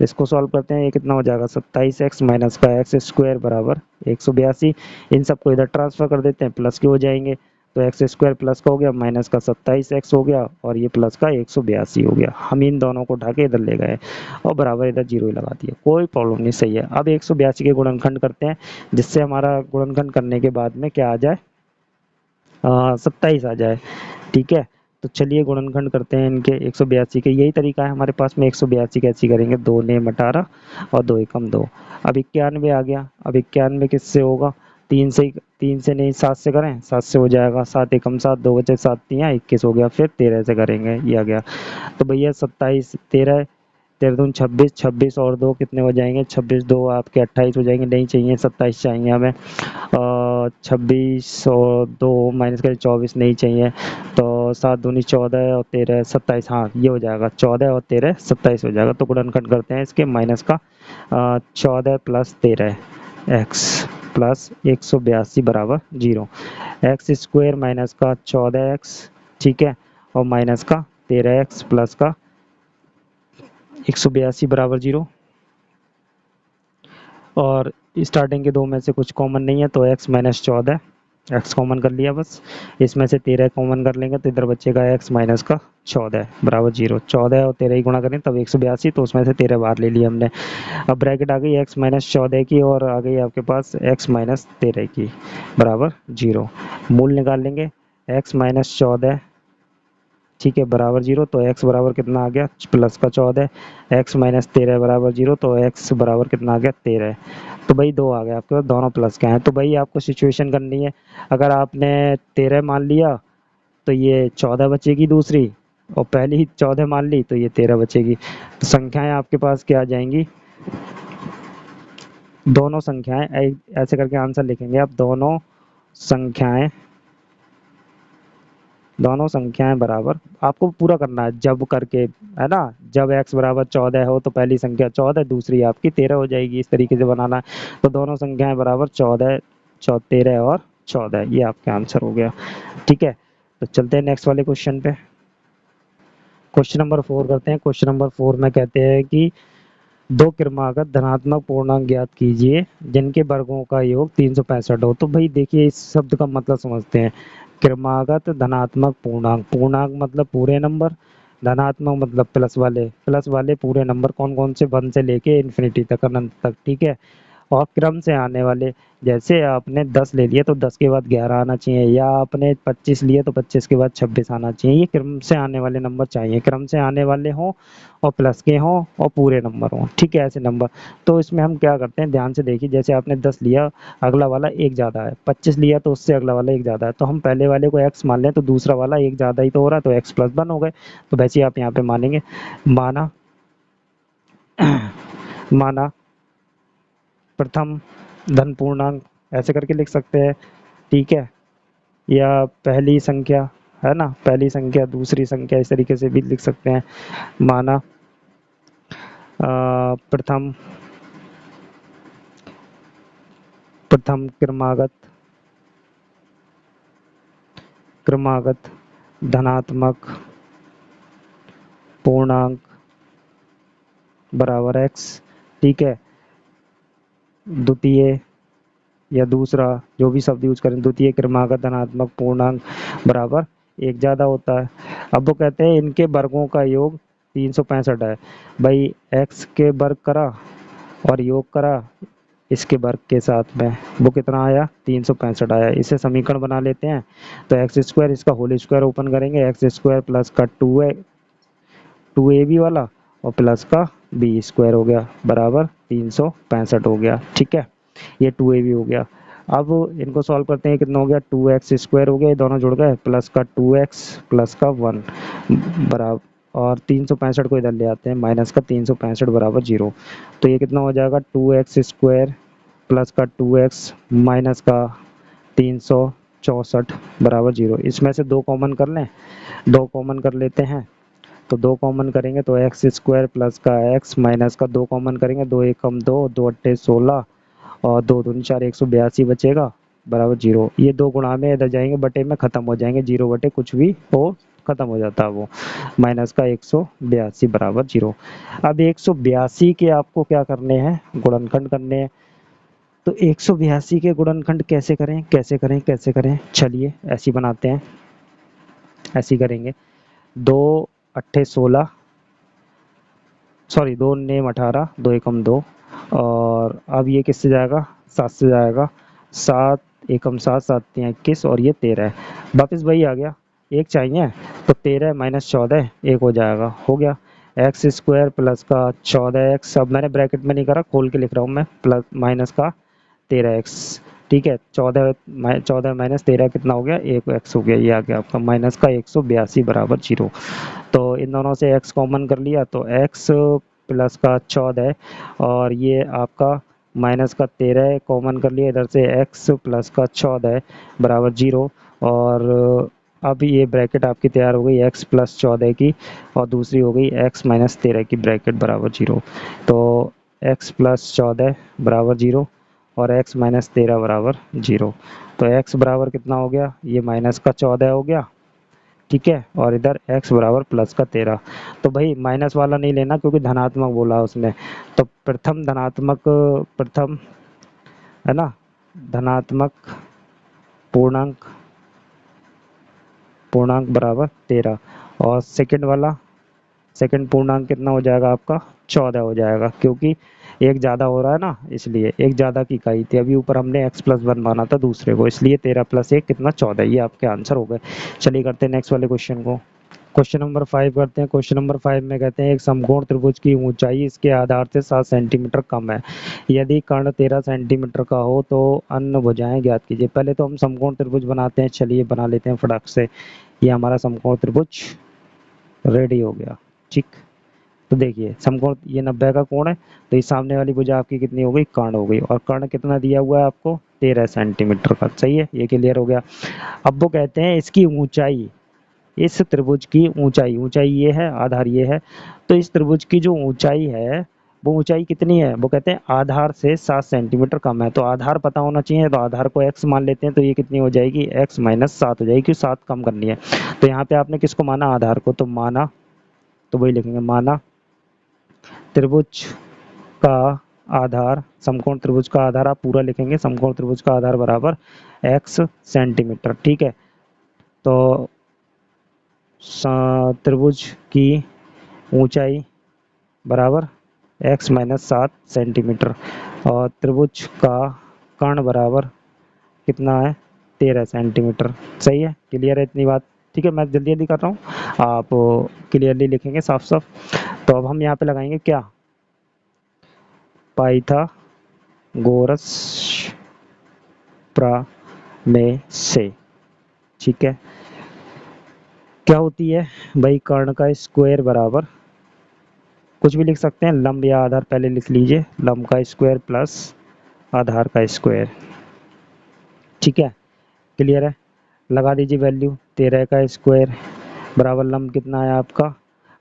इसको सॉल्व करते हैं, ये कितना हो जाएगा 27x माइनस का एक्स स्क्वायर बराबर 182। इन सबको इधर ट्रांसफर कर देते हैं, प्लस के हो जाएंगे, तो एक्स स्क्वायर प्लस का हो गया, माइनस का 27x हो गया और ये प्लस का 182 हो गया। हम इन दोनों को उठा के इधर ले गए और बराबर इधर जीरो ही लगा दिया, कोई प्रॉब्लम नहीं, सही है। अब 182 के गुणनखंड करते हैं, जिससे हमारा गुणनखंड करने के बाद में क्या आ जाए, 27 आ जाए, ठीक है। तो चलिए गुणनखंड करते हैं इनके 182 के, यही तरीका है हमारे पास में। 182 कैसी करेंगे, 2 ने 18 और 2 एकम 2। अब 91 आ गया। अब 91 किससे होगा, तीन से नहीं 7 से करें, 7 से हो जाएगा, 7 एकम 7, 2 बचे 7 तियाँ 21 हो गया। फिर 13 से करेंगे, ये आ गया। तो भैया 27 13 13 दूनी 26, 26 और 2 कितने हो जाएंगे, 26 2 आपके 28 हो जाएंगे। नहीं चाहिए, 27 चाहिए हमें। 26 और 2 माइनस करें 24 नहीं चाहिए। तो 7 दूनी 14 और 13 27, हाँ ये हो जाएगा 14 और 13 27 हो जाएगा। तो गुणनखंड करते हैं इसके माइनस का 14 प्लस 13 एक्स प्लस 182 बराबर 0। एक्स स्क्वायर माइनस का 14 एक्स, ठीक है, और माइनस का 13 एक्स प्लस का 182 बराबर 0। और स्टार्टिंग के दो में से कुछ कॉमन नहीं है तो x माइनस 14, एक्स कॉमन कर लिया बस। इसमें से 13 कॉमन कर लेंगे तो इधर बचेगा x माइनस का 14 बराबर 0। 14 और 13 ही गुणा करें तब 182, तो उसमें से 13 बाहर ले लिया हमने। अब ब्रैकेट आ गई x माइनस 14 की और आ गई आपके पास x माइनस 13 की बराबर 0। मूल निकाल लेंगे, x माइनस 14, ठीक है, बराबर 0। तो x बराबर कितना आ गया, प्लस का 14, x माइनस 13 बराबर 0, तो x बराबर कितना आ गया 13। तो भाई 2 आ गया आपके पास, दोनों प्लस के हैं। तो भाई आपको सिचुएशन करनी है, अगर आपने 13 मान लिया तो ये 14 बचेगी दूसरी, और पहले ही 14 मान ली तो ये 13 बचेगी। तो संख्याएं आपके पास क्या आ जाएंगी, दोनों संख्याएं ऐसे करके आंसर लिखेंगे आप। दोनों संख्याएं बराबर, आपको पूरा करना है जब करके, है ना। जब x बराबर 14 हो तो पहली संख्या 14, दूसरी आपकी 13 हो जाएगी, इस तरीके से बनाना है। तो दोनों संख्याएं बराबर 14 13 और 14, ये आपका आंसर हो गया, ठीक है। तो चलते हैं नेक्स्ट वाले क्वेश्चन पे। क्वेश्चन नंबर 4 करते हैं। क्वेश्चन नंबर 4 में कहते हैं कि दो क्रमागत धनात्मक पूर्णांक ज्ञात कीजिए जिनके वर्गों का योग 365 हो। तो भाई देखिए इस शब्द का मतलब समझते हैं। क्रमागत धनात्मक पूर्णांक, पूर्णांक मतलब पूरे नंबर, धनात्मक मतलब प्लस वाले पूरे नंबर। कौन कौन से, 1 से लेके इन्फिनिटी तक, अनंत तक, ठीक है। और क्रम से आने वाले, जैसे आपने 10 ले लिया तो 10 के बाद 11 आना चाहिए, या आपने 25 लिया तो 25 के बाद 26 आना चाहिए। ये क्रम से आने वाले नंबर चाहिए, क्रम से आने वाले हों और प्लस के हों और पूरे नंबर हों, ठीक है, ऐसे नंबर। तो इसमें हम क्या करते हैं, ध्यान से देखिए, जैसे आपने 10 लिया, अगला वाला एक ज़्यादा है, 25 लिया तो उससे अगला वाला एक ज़्यादा है, तो हम पहले वाले को x मान लें तो दूसरा वाला एक ज़्यादा ही तो हो रहा है, तो x प्लस 1 हो गए। तो वैसे ही आप यहाँ पे मानेंगे, माना माना प्रथम धन पूर्णांक, ऐसे करके लिख सकते हैं, ठीक है। या पहली संख्या, है ना, पहली संख्या दूसरी संख्या, इस तरीके से भी लिख सकते हैं। माना प्रथम प्रथम क्रमागत धनात्मक पूर्णांक बराबर x, ठीक है। द्वितीय या दूसरा, जो भी शब्द यूज करें, द्वितीय क्रमागत धनात्मक पूर्णांक बराबर एक ज़्यादा होता है। अब वो कहते हैं इनके वर्गों का योग 365 है। भाई x के वर्ग करा और योग करा इसके वर्ग के साथ में, वो कितना आया, 365 आया। इसे समीकरण बना लेते हैं। तो एक्स स्क्वायर, इसका होल स्क्वायर ओपन करेंगे, एक्स स्क्वायर प्लस का 2ab वाला और प्लस का बी स्क्वायर हो गया बराबर 365 हो गया, ठीक है। ये 2ab हो गया। अब इनको सॉल्व करते हैं, कितना हो गया, 2x स्क्वायर हो गया, ये दोनों जुड़ गए, प्लस का 2x प्लस का 1 बराबर, और 365 को इधर ले आते हैं, माइनस का 365 बराबर 0। तो ये कितना हो जाएगा, 2x स्क्वायर प्लस का 2x माइनस का 364 बराबर 0। इसमें से दो कॉमन कर लें, दो कॉमन कर लेते हैं। तो दो कॉमन करेंगे तो एक्स स्क्वायर प्लस का एक्स माइनस का दो कॉमन करेंगे, 2 एकम 2, 2 अट्ठे 16 और 2 दूनी 4, 182 बचेगा बराबर 0। ये दो गुणा में इधर जाएंगे, बटे में खत्म हो जाएंगे, 0 बटे कुछ भी हो खत्म हो जाता है वो, माइनस का 182 बराबर 0। अब 182 के आपको क्या करने हैं, गुणनखंड करने हैं। तो 182 के गुणनखंड कैसे करें, चलिए ऐसी बनाते हैं, ऐसी करेंगे। 2 अट्ठे 16, सॉरी 2 नेम 18, 2 एकम 2, और अब ये किससे जाएगा, 7 से जाएगा, 7 एकम 7, 7 तियाँ 21 और ये 13 है। वापस वही आ गया, एक चाहिए, तो 13 माइनस 14 एक हो जाएगा, हो गया। एक्स स्क्वायर प्लस का 14x, अब मैंने ब्रैकेट में नहीं करा, खोल के लिख रहा हूँ मैं, प्लस माइनस का 13x, ठीक है। 14 माइनस 13 कितना हो गया, 1x हो गया, ये आ गया आपका माइनस का 182 बराबर 0। तो इन दोनों से x कॉमन कर लिया तो x प्लस का 14 और ये आपका माइनस का 13 कॉमन कर लिया इधर से, x प्लस का 14 बराबर 0। और अब ये ब्रैकेट आपकी तैयार हो गई x प्लस 14 की और दूसरी हो गई x माइनस 13 की ब्रैकेट बराबर 0। तो x प्लस 14 बराबर 0 और x माइनस 13 बराबर 0। तो x बराबर कितना हो गया, ये माइनस का 14 हो गया, ठीक है, और इधर x बराबर प्लस का 13। तो भाई माइनस वाला नहीं लेना क्योंकि धनात्मक बोला उसने, तो प्रथम धनात्मक, प्रथम है ना धनात्मक पूर्णांक, पूर्णांक बराबर 13 और सेकंड वाला, सेकंड पूर्णांक कितना हो जाएगा आपका 14 हो जाएगा, क्योंकि एक ज़्यादा हो रहा है ना, इसलिए एक ज़्यादा की इकाई थी, अभी ऊपर हमने x प्लस 1 माना था दूसरे को, इसलिए 13 प्लस 1 कितना 14, ये आपके आंसर हो गए। चलिए करते हैं नेक्स्ट वाले क्वेश्चन को। क्वेश्चन नंबर 5 करते हैं। क्वेश्चन नंबर 5 में कहते हैं एक समकोण त्रिभुज की ऊंचाई इसके आधार से 7 सेंटीमीटर कम है, यदि कर्ण 13 सेंटीमीटर का हो तो अन्य भुजाएं ज्ञात कीजिए। पहले तो हम समकोण त्रिभुज बनाते हैं, चलिए बना लेते हैं फटाक से। ये हमारा समकोण त्रिभुज रेडी हो गया, ठीक। तो देखिए समकोण ये 90 का कोण है, तो इस सामने वाली भुजा आपकी कितनी हो गई, कर्ण हो गई, और कर्ण कितना दिया हुआ है आपको 13 सेंटीमीटर का, सही है, ये क्लियर हो गया। अब वो कहते हैं इसकी ऊंचाई, इस त्रिभुज की ऊंचाई, ऊंचाई ये है, आधार ये है, तो इस त्रिभुज की जो ऊंचाई है वो ऊंचाई कितनी है, वो कहते हैं आधार से 7 सेंटीमीटर कम है। तो आधार पता होना चाहिए, तो आधार को x मान लेते हैं, तो ये कितनी हो जाएगी, x माइनस 7 हो जाएगी, क्योंकि 7 कम करनी है। तो यहाँ पे आपने किसको माना, आधार को, तो माना, तो वही लिखेंगे माना त्रिभुज का आधार, समकोण त्रिभुज का आधार आप पूरा लिखेंगे, समकोण त्रिभुज का आधार बराबर x सेंटीमीटर, ठीक है। तो त्रिभुज की ऊंचाई बराबर x माइनस 7 सेंटीमीटर और त्रिभुज का कर्ण बराबर कितना है 13 सेंटीमीटर, सही है, क्लियर है इतनी बात, ठीक है। मैं जल्दी जल्दी कर रहा हूँ, आप क्लियरली लिखेंगे साफ साफ। तो अब हम यहाँ पे लगाएंगे क्या, पाइथागोरस प्रमेय से, ठीक है। क्या होती है भाई, कर्ण का स्क्वायर बराबर, कुछ भी लिख सकते हैं, लंब या आधार पहले लिख लीजिए, लंब का स्क्वायर प्लस आधार का स्क्वायर, ठीक है, क्लियर है। लगा दीजिए वैल्यू, 13 का स्क्वायर बराबर लंब कितना है आपका,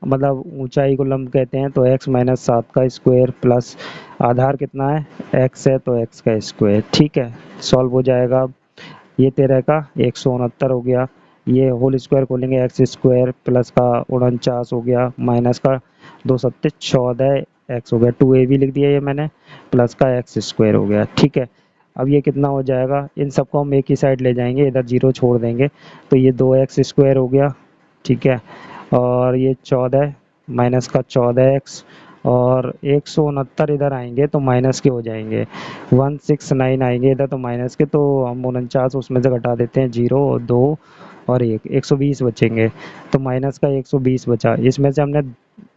मतलब ऊंचाई को लंब कहते हैं, तो x माइनस 7 का स्क्वायर प्लस आधार कितना है x है, तो x का स्क्वायर, ठीक है, सॉल्व हो जाएगा। अब ये 13 का 169 हो गया, ये होल स्क्वायर खोलेंगे, एक्स स्क्वायर प्लस का 49 हो गया, माइनस का 2 सत्ते 14 एक्स हो गया, 2a भी लिख दिया ये मैंने, प्लस का एक्स स्क्वायर हो गया, ठीक है। अब ये कितना हो जाएगा, इन सबको हम एक ही साइड ले जाएंगे, इधर जीरो छोड़ देंगे, तो ये 2x स्क्वायर हो गया, ठीक है, और ये 14 माइनस का 14x और 169 इधर आएंगे तो माइनस के हो जाएंगे, 169 आएंगे इधर तो माइनस के, तो हम 49 उसमें से घटा देते हैं, 0 2 और 120 बचेंगे, तो माइनस का 120 बचा, इसमें से हमने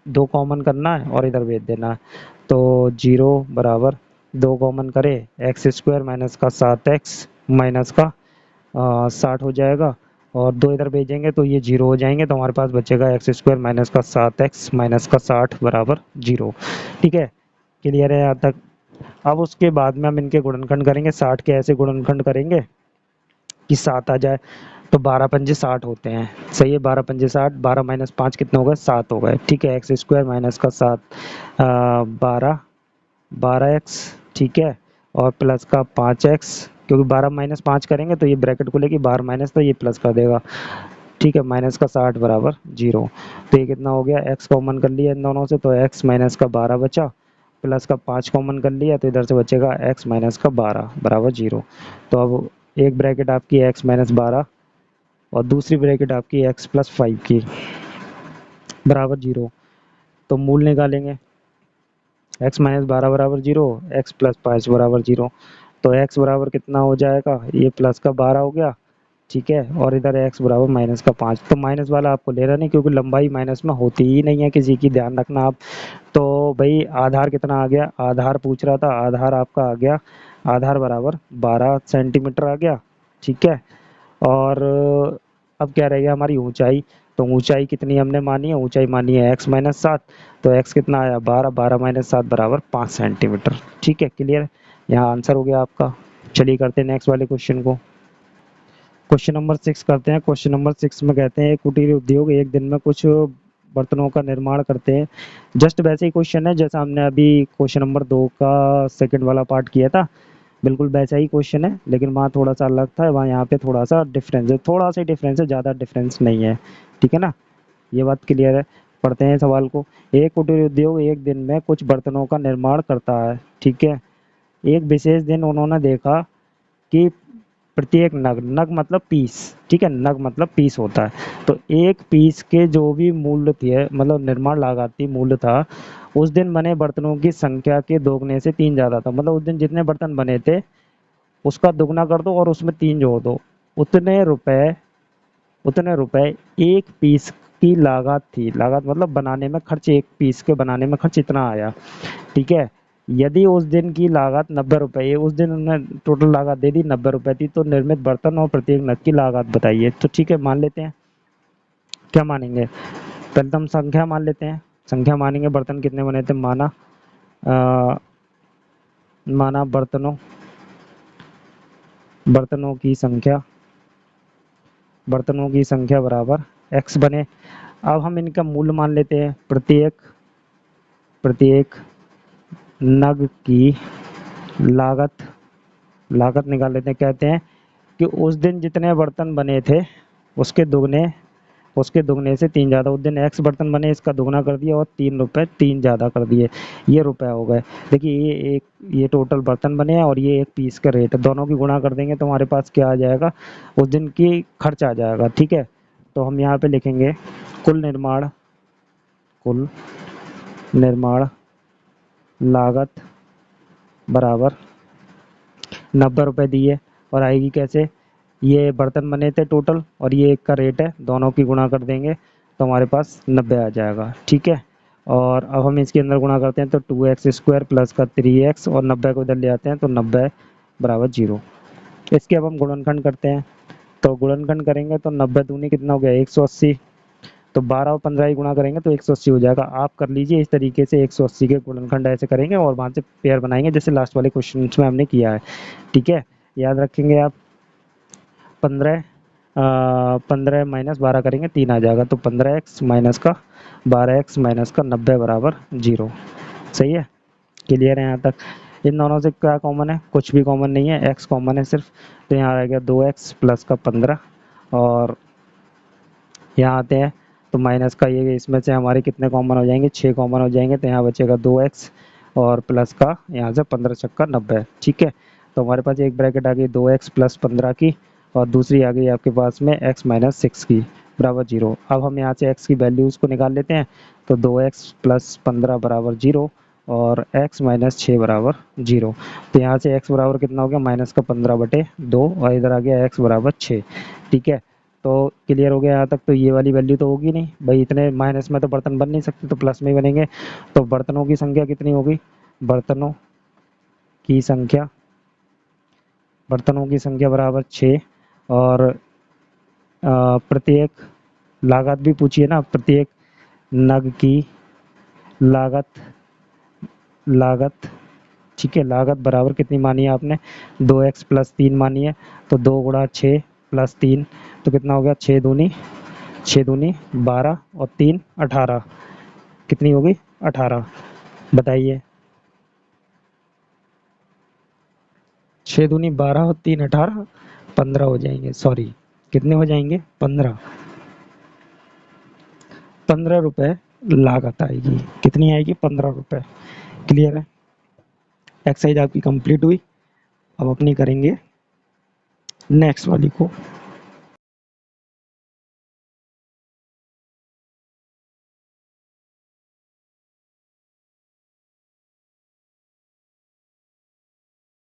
2 कॉमन करना है और इधर भेज देना है, तो 0 बराबर 2 कॉमन करे, एक्स स्क्वायर माइनस का 7x माइनस का 60 हो जाएगा, और 2 इधर भेजेंगे तो ये 0 हो जाएंगे, तो हमारे पास बचेगा एक्स स्क्वायर माइनस का 7x माइनस का 60 बराबर 0, ठीक है, क्लियर है यहाँ तक। अब उसके बाद में हम इनके गुणनखंड करेंगे, 60 के ऐसे गुणनखंड करेंगे कि 7 आ जाए, तो 12 पंजे 60 होते हैं, सही है, 12 पंजे 60, 12 माइनस 5 कितने हो गए, 7 हो गए, ठीक है, एक्स स्क्वायर माइनस का 7 12x, ठीक है, और प्लस का 5x, क्योंकि 12 माइनस 5 करेंगे तो ये ब्रैकेट खुलेगी, 12 माइनस तो ये प्लस कर देगा, ठीक है, माइनस का 60 बराबर 0। तो ये कितना हो गया, x कॉमन कर लिया इन दोनों से, तो x माइनस का 12 बचा, प्लस का 5 कॉमन कर लिया, तो इधर से बचेगा x माइनस का 12 बराबर 0। तो अब एक ब्रैकेट आपकी x माइनस 12 और दूसरी ब्रैकेट आपकी x प्लस 5 की बराबर 0, तो मूल निकालेंगे, x माइनस 12 बराबर 0, x प्लस 5 बराबर 0, तो x बराबर कितना हो जाएगा, ये प्लस का 12 हो गया, ठीक है, और इधर x बराबर माइनस का 5, तो माइनस वाला आपको लेना नहीं क्योंकि लंबाई माइनस में होती ही नहीं है किसी की, ध्यान रखना आप। तो भाई आधार कितना आ गया, आधार पूछ रहा था, आधार आपका आ गया आधार बराबर 12 सेंटीमीटर आ गया, ठीक है। और अब क्या रह गया हमारी ऊंचाई, तो ऊंचाई कितनी हमने मानी है, ऊंचाई मानी है x माइनस 7, तो x कितना आया 12, 12 माइनस 7 बराबर 5 सेंटीमीटर, ठीक है, क्लियर। यहाँ आंसर हो गया आपका। चलिए करते हैं नेक्स्ट वाले क्वेश्चन को। क्वेश्चन नंबर 6 करते हैं। क्वेश्चन नंबर 6 में कहते हैं कुटीर उद्योग एक दिन में कुछ बर्तनों का निर्माण करते हैं। जस्ट वैसे ही क्वेश्चन है जैसा हमने अभी क्वेश्चन नंबर 2 का सेकंड वाला पार्ट किया था, बिल्कुल वैसा ही क्वेश्चन है, लेकिन वहाँ थोड़ा सा अलग था, वहाँ यहाँ पे थोड़ा सा डिफरेंस है, थोड़ा सा डिफरेंस है, ज़्यादा डिफरेंस नहीं है, ठीक है ना, ये बात क्लियर है। पढ़ते हैं सवाल को। एक कुटीर उद्योग एक दिन में कुछ बर्तनों का निर्माण करता है, ठीक है। एक विशेष दिन उन्होंने देखा कि प्रत्येक नग, नग मतलब पीस, ठीक है, नग मतलब पीस होता है, तो एक पीस के जो भी मूल्य थी, मतलब निर्माण लागत थी, मूल्य था, उस दिन बने बर्तनों की संख्या के दोगुने से 3 ज़्यादा था। मतलब उस दिन जितने बर्तन बने थे उसका दुगना कर दो और उसमें 3 जोड़ दो, उतने रुपए, उतने रुपए एक पीस की लागत थी। लागत मतलब बनाने में खर्च, एक पीस के बनाने में खर्च इतना आया, ठीक है। यदि उस दिन की लागत 90 रुपये, उस दिन उन्होंने टोटल लागत दे दी 90 रुपये थी, तो निर्मित बर्तन और प्रत्येक नग की लागत बताइए। तो ठीक है, मान लेते हैं, क्या मानेंगे, पहले तो हम संख्या मान लेते हैं। संख्या मानेंगे, बर्तन कितने बने थे, माना माना बर्तनों, बर्तनों की संख्या, बर्तनों की संख्या बराबर x बने। अब हम इनका मूल्य मान लेते हैं, प्रत्येक, प्रत्येक नग की लागत, लागत निकाल लेते हैं। कहते हैं कि उस दिन जितने बर्तन बने थे उसके दुगने, उसके दुगने से 3 ज़्यादा, उस दिन x बर्तन बने, इसका दुगना कर दिया और 3 रुपये 3 ज़्यादा कर दिए, ये रुपए हो गए। देखिए ये एक, ये टोटल बर्तन बने हैं और ये एक पीस का रेट है, दोनों की गुणा कर देंगे तो हमारे पास क्या आ जाएगा, उस दिन की खर्च आ जाएगा, ठीक है। तो हम यहाँ पे लिखेंगे कुल निर्माण, कुल निर्माण लागत बराबर 90 रुपये दिए, और आएगी कैसे, ये बर्तन बने थे टोटल और ये एक का रेट है, दोनों की गुणा कर देंगे तो हमारे पास 90 आ जाएगा, ठीक है। और अब हम इसके अंदर गुणा करते हैं तो 2x² प्लस का 3x और 90 को इधर ले आते हैं तो 90 बराबर 0। इसके अब हम गुणनखंड करते हैं, तो गुणनखंड करेंगे तो 90 दूनी कितना हो गया 180, तो 12 और 15 ही गुणा करेंगे तो 180 हो जाएगा। आप कर लीजिए इस तरीके से, 180 के गुणनखंड ऐसे करेंगे और वहाँ से पेयर बनाएंगे जैसे लास्ट वाले क्वेश्चन में हमने किया है, ठीक है। याद रखेंगे आप, 15 15 माइनस 12 करेंगे 3 आ जाएगा, तो 15x माइनस का 12x माइनस का 90 बराबर 0। सही है, क्लियर है यहाँ तक। इन दोनों से क्या कॉमन है, कुछ भी कॉमन नहीं है, x कॉमन है सिर्फ, तो यहाँ आ गया 2x प्लस का 15, और यहाँ आते हैं तो माइनस का ये, इसमें से हमारे कितने कॉमन हो जाएंगे, 6 कॉमन हो जाएंगे, तो यहाँ बचेगा 2x और प्लस का यहाँ से 15 छक्का 90, ठीक है। तो हमारे पास एक ब्रैकेट आ गई 2x प्लस 15 की, और दूसरी आ गई आपके पास में x माइनस 6 की बराबर 0। अब हम यहाँ से x की वैल्यूज़ को निकाल लेते हैं, तो 2x प्लस 15 बराबर 0 और x माइनस 6 बराबर 0। तो यहाँ से x बराबर कितना हो गया, माइनस का 15/2, और इधर आ गया x बराबर 6, ठीक है। तो क्लियर हो गया यहाँ तक। तो ये वाली वैल्यू तो होगी नहीं भाई, इतने माइनस में तो बर्तन बन नहीं सकते, तो प्लस में ही बनेंगे। तो बर्तनों की संख्या कितनी होगी, बर्तनों की संख्या, बर्तनों की संख्या बराबर 6, और प्रत्येक लागत भी पूछिए ना, प्रत्येक नग की लागत, लागत, ठीक है, लागत बराबर कितनी मानी है आपने, 2x प्लस 3 मानी है, तो 2 गुणा 6 प्लस 3, तो कितना हो गया, 6 दूनी 12 और 3 18, कितनी होगी 18, बताइए। 6 दूनी 12 और 3 18, 15 हो जाएंगे, सॉरी कितने हो जाएंगे 15, 15 रुपये लागत आएगी, कितनी आएगी 15 रुपये, क्लियर है। एक्सरसाइज आपकी कंप्लीट हुई। अब अपनी करेंगे नेक्स्ट वाली को।